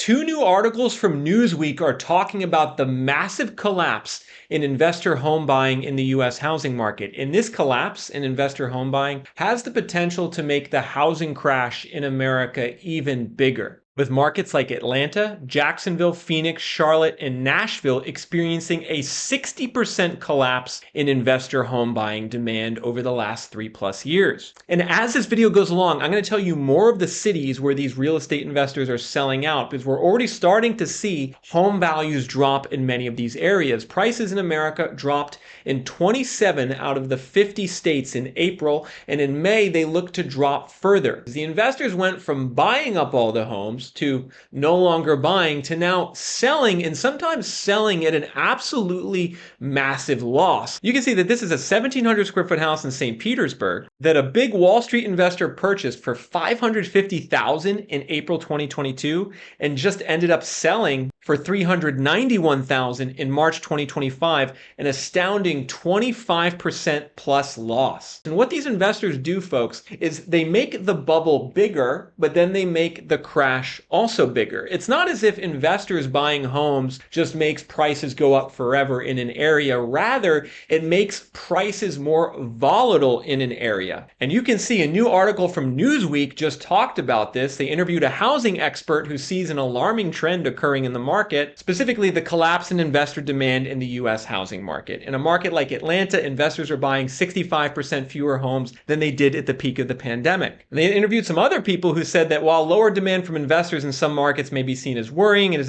Two new articles from Newsweek are talking about the massive collapse in investor home buying in the US housing market. And this collapse in investor home buying has the potential to make the housing crash in America even bigger, with markets like Atlanta, Jacksonville, Phoenix, Charlotte, and Nashville experiencing a 60% collapse in investor home buying demand over the last 3+ years. And as this video goes along, I'm going to tell you more of the cities where these real estate investors are selling out, because we're already starting to see home values drop in many of these areas. Prices in America dropped in 27 out of the 50 states in April, and in May they look to drop further. The investors went from buying up all the homes to no longer buying to now selling, and sometimes selling at an absolutely massive loss. You can see that this is a 1,700 square foot house in St. Petersburg that a big Wall Street investor purchased for $550,000 in April 2022 and just ended up selling for $391,000 in March 2025, an astounding 25% plus loss. And what these investors do, folks, is they make the bubble bigger, but then they make the crash also bigger. It's not as if investors buying homes just makes prices go up forever in an area. Rather, it makes prices more volatile in an area. And you can see a new article from Newsweek just talked about this. They interviewed a housing expert who sees an alarming trend occurring in the market, specifically the collapse in investor demand in the US housing market. In a market like Atlanta, investors are buying 65% fewer homes than they did at the peak of the pandemic. And they interviewed some other people who said that while lower demand from investors in some markets may be seen as worrying, it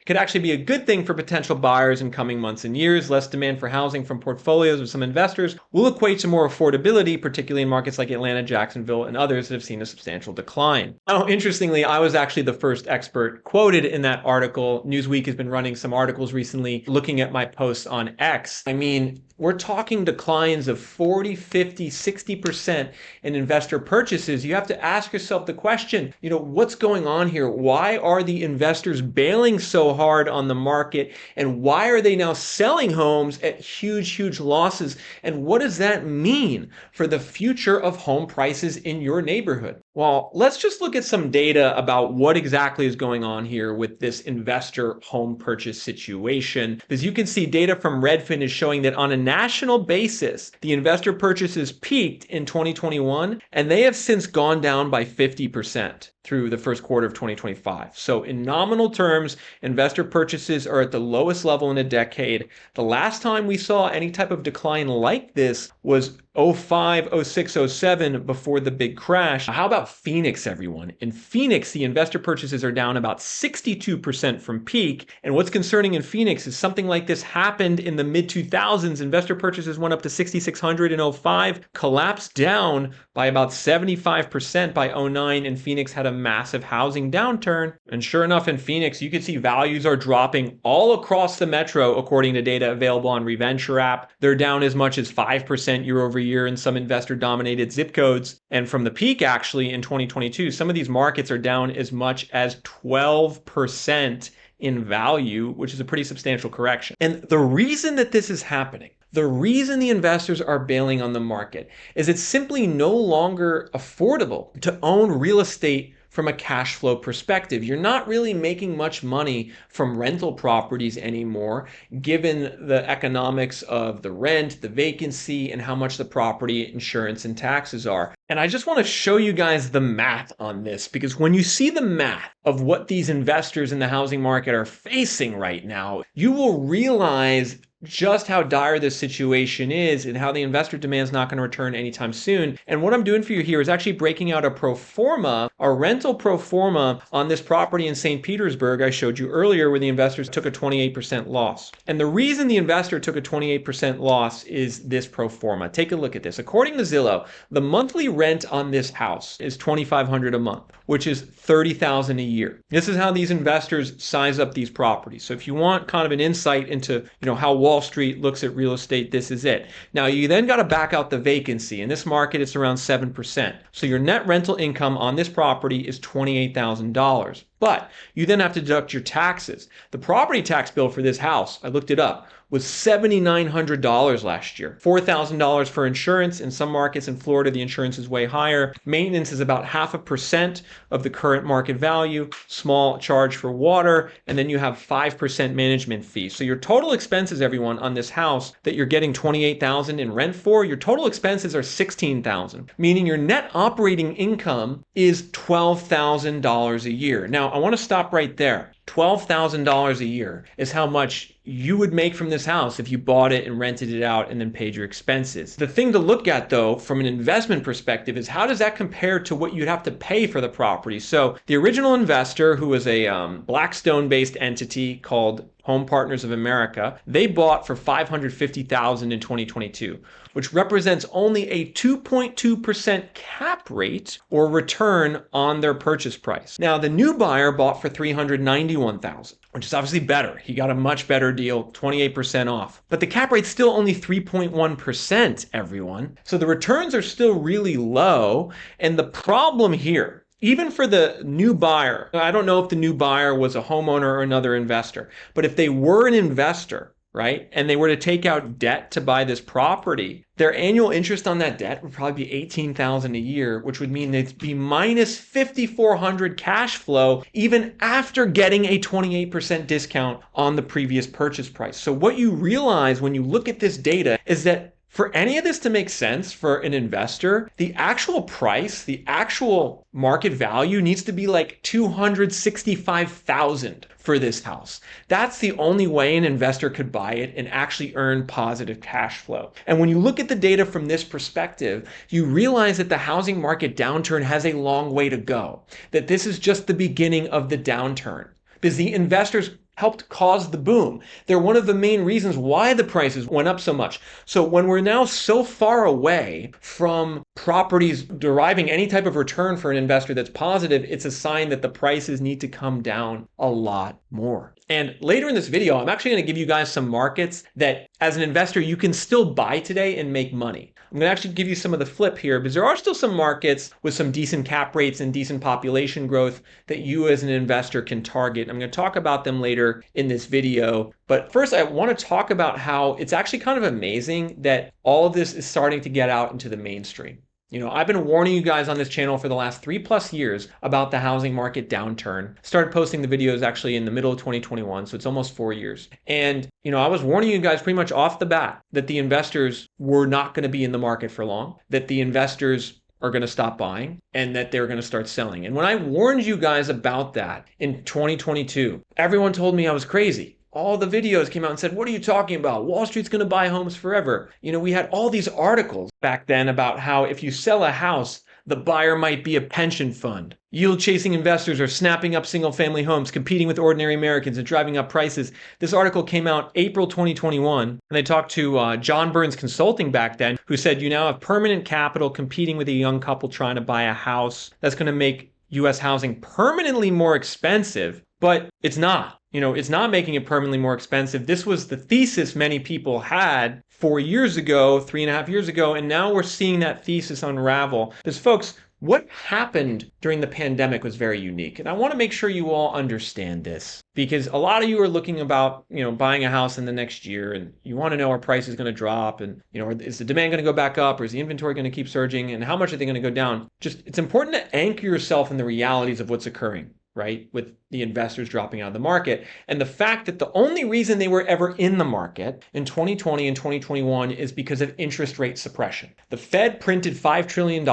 could actually be a good thing for potential buyers in coming months and years. Less demand for housing from portfolios of some investors will equate to more affordability, particularly in markets like Atlanta, Jacksonville, and others that have seen a substantial decline. Now, interestingly, I was actually the first expert quoted in that article. Newsweek has been running some articles recently looking at my posts on X. I mean, we're talking declines of 40, 50, 60% in investor purchases. You have to ask yourself the question, what's going on here? Why are the investors bailing so hard on the market? And why are they now selling homes at huge, huge losses? And what does that mean for the future of home prices in your neighborhood? Well, let's just look at some data about what exactly is going on here with this investor home purchase situation. As you can see, data from Redfin is showing that on a national basis, the investor purchases peaked in 2021, and they have since gone down by 50% through the first quarter of 2025. So in nominal terms, investor purchases are at the lowest level in a decade. The last time we saw any type of decline like this was 05, 06, 07 before the big crash. How about Phoenix, everyone? In Phoenix, the investor purchases are down about 62% from peak. And what's concerning in Phoenix is something like this happened in the mid-2000s. Investor purchases went up to 6,600 in 05, collapsed down by about 75% by 09, and Phoenix had a massive housing downturn. And sure enough, in Phoenix, you can see values are dropping all across the metro, according to data available on Reventure app. They're down as much as 5% year over year in some investor-dominated zip codes. And from the peak, actually, in 2022, some of these markets are down as much as 12% in value, which is a pretty substantial correction. And the reason that this is happening, the reason the investors are bailing on the market, is it's simply no longer affordable to own real estate from a cash flow perspective. You're not really making much money from rental properties anymore, given the economics of the rent, the vacancy, and how much the property insurance and taxes are. And I just want to show you guys the math on this, because when you see the math of what these investors in the housing market are facing right now, you will realize just how dire this situation is and how the investor demand is not going to return anytime soon. And what I'm doing for you here is actually breaking out a pro forma, a rental pro forma on this property in St. Petersburg I showed you earlier, where the investors took a 28% loss. And the reason the investor took a 28% loss is this pro forma. Take a look at this. According to Zillow, the monthly rent on this house is $2,500 a month, which is $30,000 a year. This is how these investors size up these properties. So if you want kind of an insight into, how Wall Street looks at real estate, this is it. Now, you then got to back out the vacancy. In this market, it's around 7%. So your net rental income on this property is $28,000. But you then have to deduct your taxes. The property tax bill for this house, I looked it up, was $7,900 last year. $4,000 for insurance. In some markets in Florida, the insurance is way higher. Maintenance is about 0.5% of the current market value. Small charge for water. And then you have 5% management fee. So your total expenses, everyone, on this house that you're getting $28,000 in rent for, your total expenses are $16,000, meaning your net operating income is $12,000 a year. Now, I want to stop right there. $12,000 a year is how much you would make from this house if you bought it and rented it out and then paid your expenses. The thing to look at, though, from an investment perspective is how does that compare to what you'd have to pay for the property? So the original investor, who was a Blackstone-based entity called Home Partners of America, they bought for $550,000 in 2022, which represents only a 2.2% cap rate or return on their purchase price. Now, the new buyer bought for $391,000, which is obviously better. He got a much better deal, 28% off. But the cap rate's still only 3.1%, everyone. So the returns are still really low. And the problem here, even for the new buyer, I don't know if the new buyer was a homeowner or another investor, but if they were an investor, right, and they were to take out debt to buy this property, their annual interest on that debt would probably be $18,000 a year, which would mean they'd be minus $5,400 cash flow even after getting a 28% discount on the previous purchase price. So what you realize when you look at this data is that for any of this to make sense for an investor, the actual price, the actual market value needs to be like $265,000 for this house. That's the only way an investor could buy it and actually earn positive cash flow. And when you look at the data from this perspective, you realize that the housing market downturn has a long way to go, that this is just the beginning of the downturn, because the investors helped cause the boom. They're one of the main reasons why the prices went up so much. So when we're now so far away from properties deriving any type of return for an investor that's positive, it's a sign that the prices need to come down a lot more. And later in this video, I'm actually going to give you guys some markets that as an investor, you can still buy today and make money. I'm going to actually give you some of the flip here because there are still some markets with some decent cap rates and decent population growth that you as an investor can target. I'm going to talk about them later in this video. But first, I want to talk about how it's actually kind of amazing that all of this is starting to get out into the mainstream. You know, I've been warning you guys on this channel for the last 3+ years about the housing market downturn. Started posting the videos actually in the middle of 2021, so it's almost 4 years. And, you know, I was warning you guys pretty much off the bat that the investors were not going to be in the market for long, that the investors are going to stop buying and that they're going to start selling. And when I warned you guys about that in 2022, everyone told me I was crazy. All the videos came out and said, what are you talking about? Wall Street's going to buy homes forever. You know, we had all these articles back then about how if you sell a house, the buyer might be a pension fund. Yield-chasing investors are snapping up single-family homes, competing with ordinary Americans and driving up prices. This article came out April 2021, and they talked to John Burns Consulting back then, who said, you now have permanent capital competing with a young couple trying to buy a house. That's going to make U.S. housing permanently more expensive, but it's not. You know, it's not making it permanently more expensive. This was the thesis many people had 4 years ago, 3.5 years ago, and now we're seeing that thesis unravel. Because folks, what happened during the pandemic was very unique. And I want to make sure you all understand this because a lot of you are looking about, you know, buying a house in the next year and you want to know our price is going to drop and, you know, is the demand going to go back up or is the inventory going to keep surging and how much are they going to go down? Just, it's important to anchor yourself in the realities of what's occurring, right? With the investors dropping out of the market. And the fact that the only reason they were ever in the market in 2020 and 2021 is because of interest rate suppression. The Fed printed $5 trillion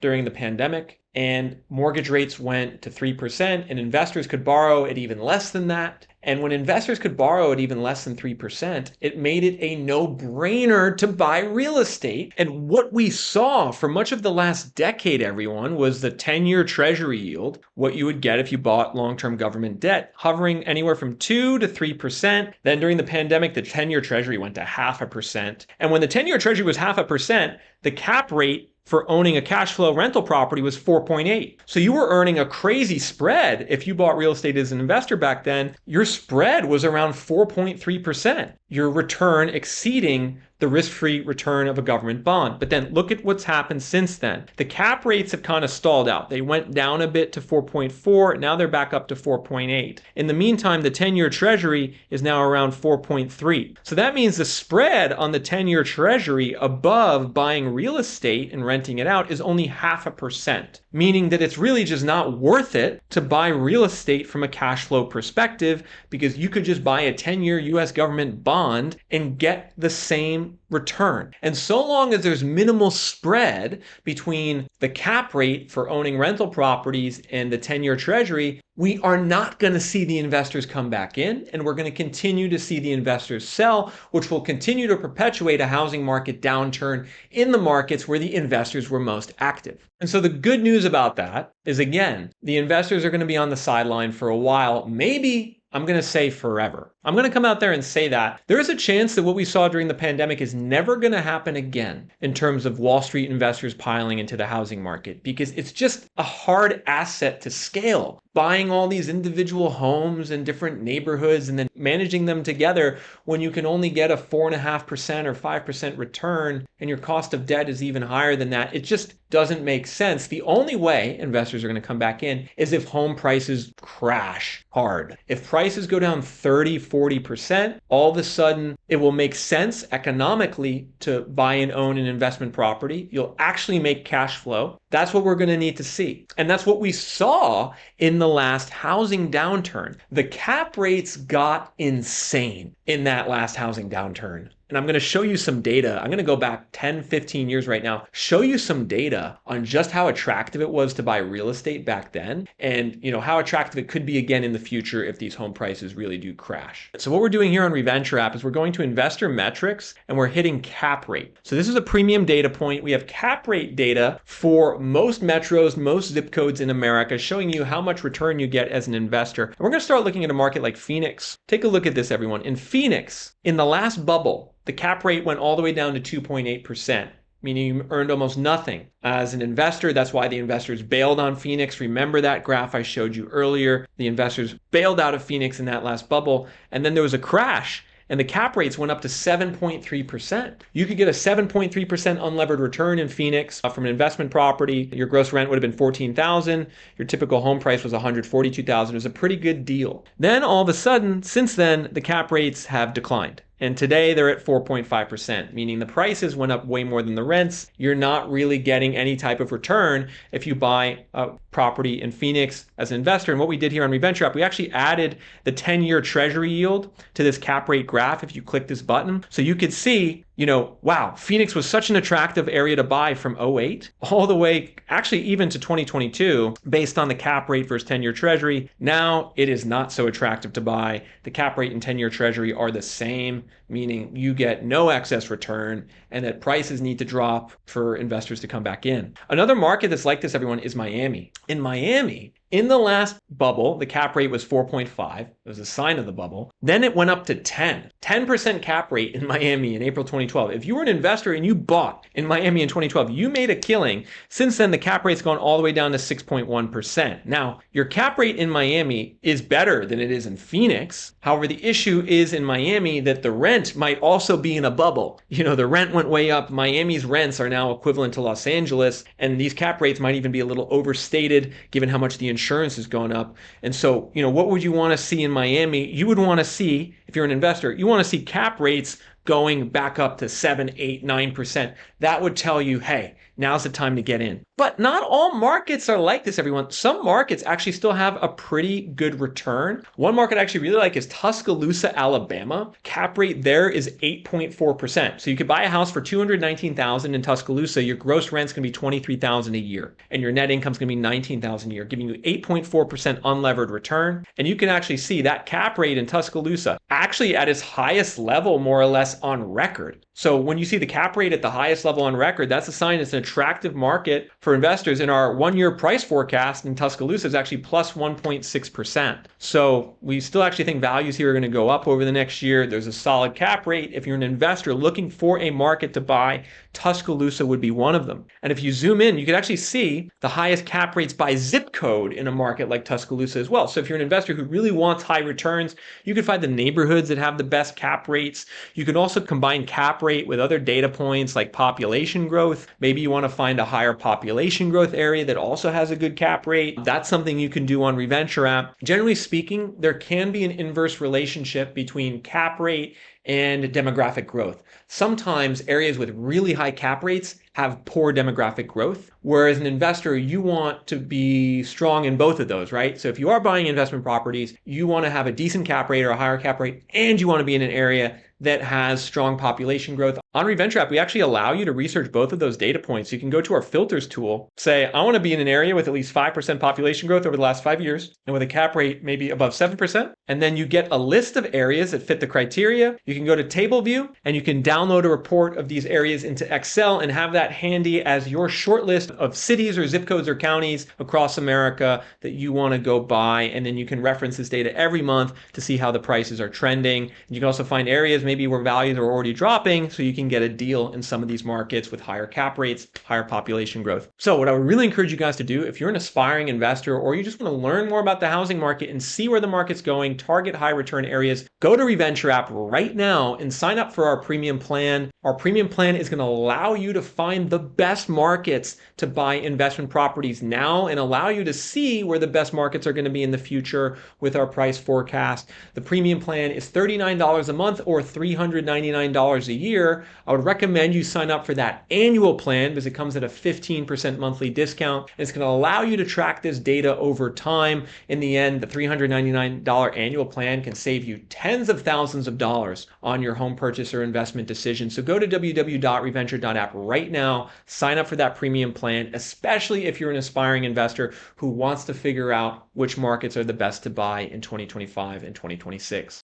during the pandemic and mortgage rates went to 3% and investors could borrow at even less than that. And when investors could borrow at even less than 3%, it made it a no-brainer to buy real estate. And what we saw for much of the last decade, everyone, was the 10-year treasury yield, what you would get if you bought long-term government debt, hovering anywhere from 2 to 3%. Then during the pandemic, the 10-year treasury went to 0.5%. And when the 10-year treasury was 0.5%, the cap rate for owning a cash flow rental property was 4.8. So you were earning a crazy spread. If you bought real estate as an investor back then, your spread was around 4.3%. your return exceeding the risk-free return of a government bond. But then look at what's happened since then. The cap rates have kind of stalled out. They went down a bit to 4.4. Now they're back up to 4.8. In the meantime, the 10-year treasury is now around 4.3. So that means the spread on the 10-year treasury above buying real estate and renting it out is only 0.5%, meaning that it's really just not worth it to buy real estate from a cash flow perspective, because you could just buy a 10-year US government bond and get the same return. And so long as there's minimal spread between the cap rate for owning rental properties and the 10-year treasury, we are not going to see the investors come back in, and we're going to continue to see the investors sell, which will continue to perpetuate a housing market downturn in the markets where the investors were most active. And so the good news about that is, again, the investors are going to be on the sideline for a while, maybe I'm going to say forever. I'm going to come out there and say that there is a chance that what we saw during the pandemic is never going to happen again in terms of Wall Street investors piling into the housing market, because it's just a hard asset to scale. Buying all these individual homes in different neighborhoods and then managing them together when you can only get a 4.5% or 5% return and your cost of debt is even higher than that, it just doesn't make sense. The only way investors are going to come back in is if home prices crash hard. If prices go down 30, 40%, all of a sudden it will make sense economically to buy and own an investment property. You'll actually make cash flow. That's what we're going to need to see. And that's what we saw in the last housing downturn. The cap rates got insane in that last housing downturn. And I'm going to show you some data. I'm going to go back 10, 15 years right now, show you some data on just how attractive it was to buy real estate back then, and how attractive it could be again in the future if these home prices really do crash. So what we're doing here on Reventure app is we're going to investor metrics and we're hitting cap rate. So this is a premium data point. We have cap rate data for most metros, most zip codes in America, showing you how much return you get as an investor. And we're going to start looking at a market like Phoenix. Take a look at this, everyone. In Phoenix, in the last bubble, the cap rate went all the way down to 2.8%, meaning you earned almost nothing. As an investor, that's why the investors bailed on Phoenix. Remember that graph I showed you earlier? The investors bailed out of Phoenix in that last bubble, and then there was a crash, and the cap rates went up to 7.3%. You could get a 7.3% unlevered return in Phoenix from an investment property. Your gross rent would have been $14,000. Your typical home price was $142,000. It was a pretty good deal. Then all of a sudden, since then, the cap rates have declined. And today they're at 4.5%, meaning the prices went up way more than the rents. You're not really getting any type of return if you buy a property in Phoenix as an investor. And what we did here on Reventure app, we actually added the 10-year treasury yield to this cap rate graph if you click this button. So you could see, wow, Phoenix was such an attractive area to buy from 2008 all the way, actually even to 2022, based on the cap rate versus 10-year treasury. Now it is not so attractive to buy. The cap rate and 10-year treasury are the same, meaning you get no excess return and that prices need to drop for investors to come back in. Another market that's like this, everyone, is Miami. In Miami, in the last bubble, the cap rate was 4.5. It was a sign of the bubble. Then it went up to 10% cap rate in Miami in April 2012. If you were an investor and you bought in Miami in 2012, you made a killing. Since then, the cap rate's gone all the way down to 6.1%. Now, your cap rate in Miami is better than it is in Phoenix. However, the issue is in Miami that the rent might also be in a bubble. The rent went way up. Miami's rents are now equivalent to Los Angeles, and these cap rates might even be a little overstated given how much the insurance has gone up. And so, what would you want to see in Miami? You would want to see, if you're an investor, you want to see cap rates going back up to 7, 8, 9%. That would tell you, hey, now's the time to get in. But not all markets are like this, everyone. Some markets actually still have a pretty good return. One market I actually really like is Tuscaloosa, Alabama. Cap rate there is 8.4%. So you could buy a house for $219,000 in Tuscaloosa. Your gross rent's going to be $23,000 a year, and your net income's going to be $19,000 a year, giving you 8.4% unlevered return. And you can actually see that cap rate in Tuscaloosa actually at its highest level, more or less, on record. So when you see the cap rate at the highest level on record, that's a sign it's an attractive market for investors. In our 1-year price forecast in Tuscaloosa is actually plus 1.6%. So we still actually think values here are going to go up over the next year. There's a solid cap rate. If you're an investor looking for a market to buy, Tuscaloosa would be one of them. And if you zoom in, you can actually see the highest cap rates by zip code in a market like Tuscaloosa as well. So if you're an investor who really wants high returns, you can find the neighborhoods that have the best cap rates. You can also combine cap rate with other data points like population growth. Maybe you want to find a higher population growth area that also has a good cap rate. That's something you can do on Reventure app. Generally speaking, there can be an inverse relationship between cap rate and demographic growth. Sometimes areas with really high cap rates have poor demographic growth, whereas an investor, you want to be strong in both of those, right? So if you are buying investment properties, you want to have a decent cap rate or a higher cap rate, and you want to be in an area that has strong population growth. On Reventure app, we actually allow you to research both of those data points. You can go to our filters tool, say, I want to be in an area with at least 5% population growth over the last 5 years, and with a cap rate maybe above 7%. And then you get a list of areas that fit the criteria. You can go to table view, and you can download a report of these areas into Excel and have that handy as your short list of cities or zip codes or counties across America that you want to go buy. And then you can reference this data every month to see how the prices are trending. You can also find areas maybe where values are already dropping, so you can get a deal in some of these markets with higher cap rates, higher population growth. So what I would really encourage you guys to do, if you're an aspiring investor or you just want to learn more about the housing market and see where the market's going, target high return areas, go to Reventure app right now and sign up for our premium plan. Our premium plan is going to allow you to find the best markets to buy investment properties now and allow you to see where the best markets are going to be in the future with our price forecast. The premium plan is $39 a month or $399 a year. I would recommend you sign up for that annual plan because it comes at a 15% monthly discount. And it's going to allow you to track this data over time. In the end, the $399 annual plan can save you tens of thousands of dollars on your home purchase or investment decision. So go to www.reventure.app right now, sign up for that premium plan, especially if you're an aspiring investor who wants to figure out which markets are the best to buy in 2025 and 2026.